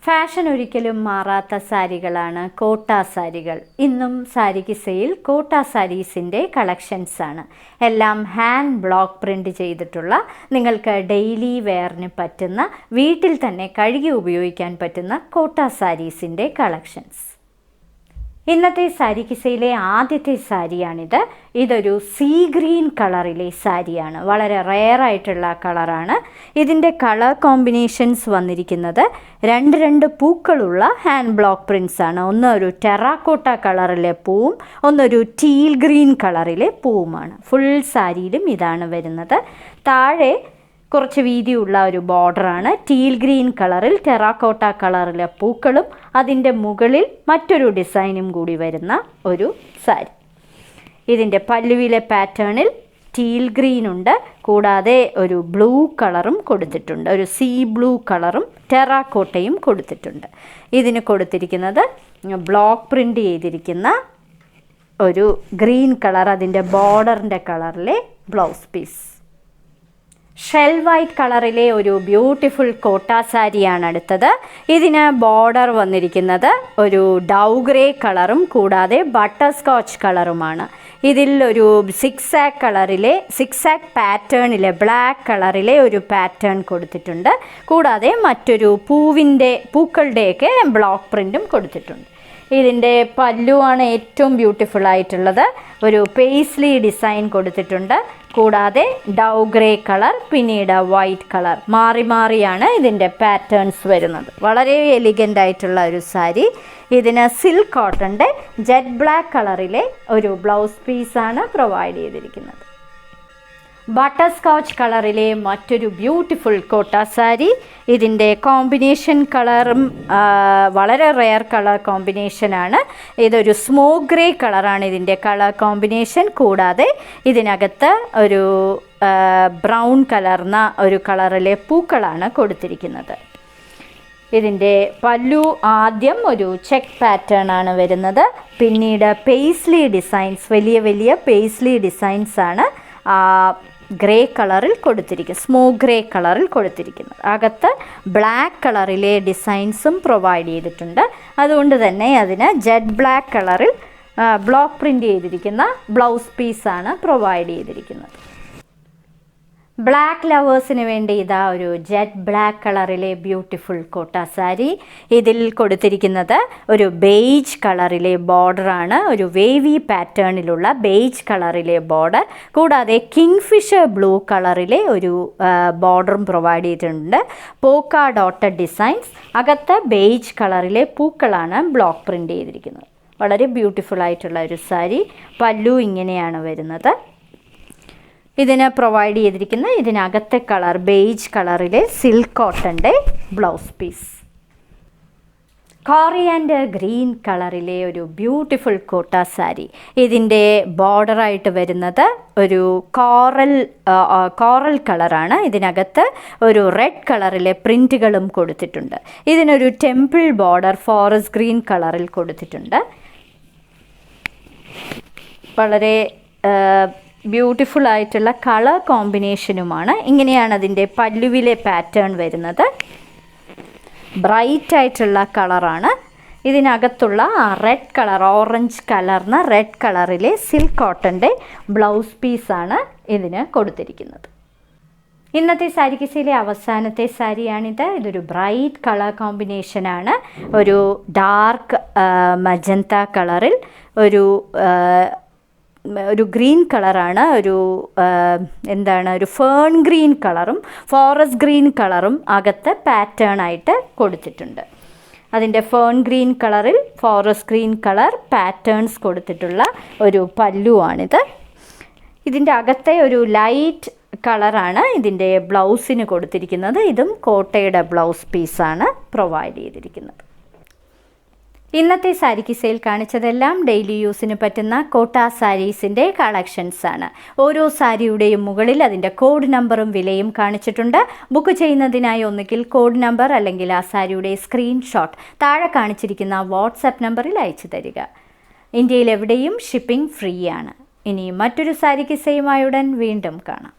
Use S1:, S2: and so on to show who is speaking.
S1: Fashion ഒരിക്കലും മാറാത്ത സാരികളാണ് കോട്ട സാരികൾ. ഇന്നും സാരി കിസയിൽ കോട്ട സാരീസിൻ്റെ കളക്ഷൻസാണ്. എല്ലാം ഹാൻഡ് ബ്ലോക്ക് പ്രിൻ്റ് ചെയ്തിട്ടുള്ള, നിങ്ങൾക്ക് ഡെയിലി വെയറിന് പറ്റുന്ന, വീട്ടിൽ തന്നെ കഴുകി ഉപയോഗിക്കാൻ പറ്റുന്ന കോട്ട സാരീസിൻ്റെ കളക്ഷൻസ്. ഇന്നത്തെ സാരി കിസയിലെ ആദ്യത്തെ സാരിയാണിത്. ഇതൊരു സീ ഗ്രീൻ കളറിലെ സാരിയാണ്. വളരെ റെയർ ആയിട്ടുള്ള കളറാണ്. ഇതിൻ്റെ കളർ കോമ്പിനേഷൻസ് വന്നിരിക്കുന്നത് രണ്ട് പൂക്കളുള്ള ഹാൻഡ് ബ്ലോക്ക് പ്രിൻസ് ആണ്. ഒന്ന് ഒരു ടെറാക്കോട്ട കളറിലെ പൂവും ഒന്നൊരു ടീൽ ഗ്രീൻ കളറിലെ പൂവുമാണ്. ഫുൾ സാരിയിലും ഇതാണ് വരുന്നത്. താഴെ കുറച്ച് വീതിയുള്ള ഒരു ബോർഡറാണ്. ടീൽ ഗ്രീൻ കളറിൽ ടെറാക്കോട്ട കളറിലെ പൂക്കളും അതിൻ്റെ മുകളിൽ മറ്റൊരു ഡിസൈനും കൂടി വരുന്ന ഒരു സാരി. ഇതിൻ്റെ പല്ലുവിലെ പാറ്റേണിൽ ടീൽ ഗ്രീൻ ഉണ്ട്, കൂടാതെ ഒരു ബ്ലൂ കളറും കൊടുത്തിട്ടുണ്ട്. ഒരു സീ ബ്ലൂ കളറും ടെറാക്കോട്ടയും കൊടുത്തിട്ടുണ്ട്. ഇതിന് കൊടുത്തിരിക്കുന്നത് ബ്ലോക്ക് പ്രിൻ്റ് ചെയ്തിരിക്കുന്ന ഒരു ഗ്രീൻ കളർ, അതിൻ്റെ ബോർഡറിൻ്റെ കളറിലെ ബ്ലൗസ് പീസ്. ഷെൽ വൈറ്റ് കളറിലെ ഒരു ബ്യൂട്ടിഫുൾ കോട്ട സാരിയാണ് അടുത്തത്. ഇതിന് ബോർഡർ വന്നിരിക്കുന്നത് ഒരു ഡൗ ഗ്രേ കളറും കൂടാതെ ബട്ടർ സ്കോച്ച് കളുമാണ്. ഇതിൽ ഒരു സിക്സാക് പാറ്റേണിലെ ബ്ലാക്ക് കളറിലെ ഒരു പാറ്റേൺ കൊടുത്തിട്ടുണ്ട്. കൂടാതെ മറ്റൊരു പൂക്കളുടെയൊക്കെ ബ്ലോക്ക് പ്രിൻറ്റും കൊടുത്തിട്ടുണ്ട്. ഇതിൻ്റെ പല്ലുവാണ് ഏറ്റവും ബ്യൂട്ടിഫുൾ ആയിട്ടുള്ളത്. ഒരു പേസ്ലി ഡിസൈൻ കൊടുത്തിട്ടുണ്ട്. കൂടാതെ ഡൗ ഗ്രേ കളർ, പിന്നീട് വൈറ്റ് കളർ, മാറിയാണ് ഇതിൻ്റെ പാറ്റേൺസ് വരുന്നത്. വളരെ എലിഗൻ്റ് ആയിട്ടുള്ള ഒരു സാരി. ഇതിന് സിൽക്ക് കോട്ടൻ്റെ ജെറ്റ് ബ്ലാക്ക് കളറിലെ ഒരു ബ്ലൗസ് പീസാണ് പ്രൊവൈഡ് ചെയ്തിരിക്കുന്നത്. ബട്ടർ സ്കോച്ച് കളറിലെ മറ്റൊരു ബ്യൂട്ടിഫുൾ കോട്ട സാരി. ഇതിൻ്റെ കോമ്പിനേഷൻ കളറും വളരെ റെയർ കളർ കോമ്പിനേഷനാണ്. ഇതൊരു സ്മോക്ക് ഗ്രേ കളറാണ് ഇതിൻ്റെ കളർ കോമ്പിനേഷൻ. കൂടാതെ ഇതിനകത്ത് ഒരു ബ്രൗൺ കലർന്ന ഒരു കളറിലെ പൂക്കളാണ് കൊടുത്തിരിക്കുന്നത്. ഇതിൻ്റെ പല്ലു ആദ്യം ഒരു ചെക്ക് പാറ്റേൺ ആണ് വരുന്നത്. പിന്നീട് പേസ്ലി ഡിസൈൻസ്, വലിയ പേസ്ലി ഡിസൈൻസ് ആണ് ഗ്രേ കളറിൽ കൊടുത്തിരിക്കുന്നത്, സ്മോക്ക് ഗ്രേ കളറിൽ കൊടുത്തിരിക്കുന്നത്. അകത്ത് ബ്ലാക്ക് കളറിലെ ഡിസൈൻസും പ്രൊവൈഡ് ചെയ്തിട്ടുണ്ട്. അതുകൊണ്ട് തന്നെ അതിന് ജെറ്റ് ബ്ലാക്ക് കളറിൽ ബ്ലോക്ക് പ്രിൻ്റ് ചെയ്തിരിക്കുന്ന ബ്ലൗസ് പീസാണ് പ്രൊവൈഡ് ചെയ്തിരിക്കുന്നത്. ബ്ലാക്ക് ലവേഴ്സിന് വേണ്ടി ഇതാ ഒരു ജെറ്റ് ബ്ലാക്ക് കളറിലെ ബ്യൂട്ടിഫുൾ കോട്ട സാരി. ഇതിൽ കൊടുത്തിരിക്കുന്നത് ഒരു ബേജ് കളറിലെ ബോർഡറാണ്. ഒരു വേവി പാറ്റേണിലുള്ള ബേജ് കളറിലെ ബോർഡർ. കൂടാതെ കിങ്ഫിഷർ ബ്ലൂ കളറിലെ ഒരു ബോർഡറും പ്രൊവൈഡ് ചെയ്തിട്ടുണ്ട്. പോക്ക ഡോട്ടഡ് ഡിസൈൻസ്. അകത്ത് ബേജ് കളറിലെ പൂക്കളാണ് ബ്ലോക്ക് പ്രിൻ്റ് ചെയ്തിരിക്കുന്നത്. വളരെ ബ്യൂട്ടിഫുൾ ആയിട്ടുള്ള ഒരു സാരി. പല്ലു ഇങ്ങനെയാണ് വരുന്നത്. ഇതിന് പ്രൊവൈഡ് ചെയ്തിരിക്കുന്ന ഇതിനകത്തെ കളർ ബേജ് കളറിലെ സിൽക്ക് കോട്ടൻ്റെ ബ്ലൗസ് പീസ്. കോറിയാൻഡർ ഗ്രീൻ കളറിലെ ഒരു ബ്യൂട്ടിഫുൾ കോട്ട സാരി. ഇതിൻ്റെ ബോർഡറായിട്ട് വരുന്നത് ഒരു കോറൽ കളറാണ്. ഇതിനകത്ത് ഒരു റെഡ് കളറിലെ പ്രിൻറ്റുകളും കൊടുത്തിട്ടുണ്ട്. ഇതിനൊരു ടെമ്പിൾ ബോർഡർ ഫോറസ്റ്റ് ഗ്രീൻ കളറിൽ കൊടുത്തിട്ടുണ്ട്. വളരെ ബ്യൂട്ടിഫുൾ ആയിട്ടുള്ള കളർ കോമ്പിനേഷനുമാണ്. ഇങ്ങനെയാണ് അതിൻ്റെ പല്ലുവിലെ പാറ്റേൺ വരുന്നത്. ബ്രൈറ്റ് ആയിട്ടുള്ള കളറാണ്. ഇതിനകത്തുള്ള റെഡ് കളർ, ഓറഞ്ച് കലർന്ന റെഡ് കളറിലെ സിൽക്ക് കോട്ടൻ്റെ ബ്ലൗസ് പീസാണ് ഇതിന് കൊടുത്തിരിക്കുന്നത്. ഇന്നത്തെ സാരി കിസയിലെ അവസാനത്തെ സാരിയാണിത്. ഇതൊരു ബ്രൈറ്റ് കളർ കോമ്പിനേഷനാണ്. ഒരു ഡാർക്ക് മജന്ത കളറിൽ ഒരു ഗ്രീൻ കളറാണ്. ഒരു ഫേൺ ഗ്രീൻ കളറും ഫോറസ്റ്റ് ഗ്രീൻ കളറും അകത്ത് പാറ്റേൺ ആയിട്ട് കൊടുത്തിട്ടുണ്ട്. അതിൻ്റെ ഫേൺ ഗ്രീൻ കളറിൽ ഫോറസ്റ്റ് ഗ്രീൻ കളർ പാറ്റേൺസ് കൊടുത്തിട്ടുള്ള ഒരു പല്ലുവാണിത്. ഇതിൻ്റെ അകത്തെ ഒരു ലൈറ്റ് കളറാണ് ഇതിൻ്റെ ബ്ലൗസിന് കൊടുത്തിരിക്കുന്നത്. ഇതും കോട്ടയുടെ ബ്ലൗസ് പീസാണ് പ്രൊവൈഡ് ചെയ്തിരിക്കുന്നത്. ഇന്നത്തെ സാരി കിസയിൽ കാണിച്ചതെല്ലാം ഡെയിലി യൂസിന് പറ്റുന്ന കോട്ട സാരീസിൻ്റെ കളക്ഷൻസാണ്. ഓരോ സാരിയുടെയും മുകളിൽ അതിൻ്റെ കോഡ് നമ്പറും വിലയും കാണിച്ചിട്ടുണ്ട്. ബുക്ക് ചെയ്യുന്നതിനായി ഒന്നുകിൽ കോഡ് നമ്പർ അല്ലെങ്കിൽ ആ സാരിയുടെ സ്ക്രീൻഷോട്ട് താഴെ കാണിച്ചിരിക്കുന്ന വാട്സാപ്പ് നമ്പറിൽ അയച്ചു തരിക. ഇന്ത്യയിൽ എവിടെയും ഷിപ്പിംഗ് ഫ്രീ ആണ്. ഇനി മറ്റൊരു സാരി കിസയുമായി ഉടൻ വീണ്ടും കാണാം.